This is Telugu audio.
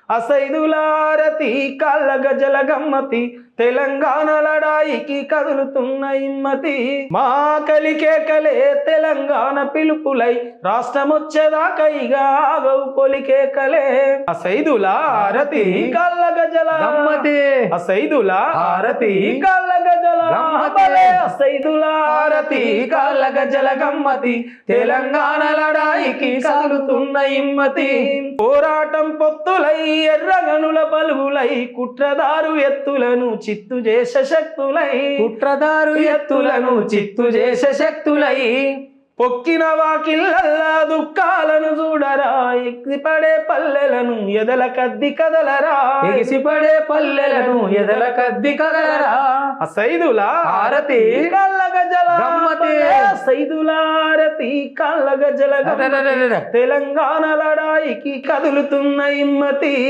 అసైదులారతి కాళ్ళ గజల గమ్మతి తెలంగాణ లడాయికి కదులుతున్న ఇమ్మతి మా కలికేకలే తెలంగాణ పిలుపులై రాష్ట్రమొచ్చేదాకా ఇక ఆగవు పొలికేకలే అసైదులారతి కాళ్ళ గజల గమ్మతి అసైదులారతి కాళ్ళ గజల అసైదులారతి కాళ్ళ గజల గమ్మతి తెలంగాణ లడాయికి కదులుతున్న ఇమ్మతి పోరాటం పొత్తులై ఎర్రగనుల పలుగులై కుట్రదారు ఎత్తులను చిత్తు చేసే శక్తులై పొక్కిన వాకిళ్ళల్లా దుఃఖాలను చూడరా ఎగిసిపడే పల్లెలను ఎదల కద్ది కదలరా అసైదులారతి కాళ్ళ గజల అసైదులారతి కాళ్ళ గజల తెలంగాణ లడాయికి కదులుతున్న ఇమ్మతి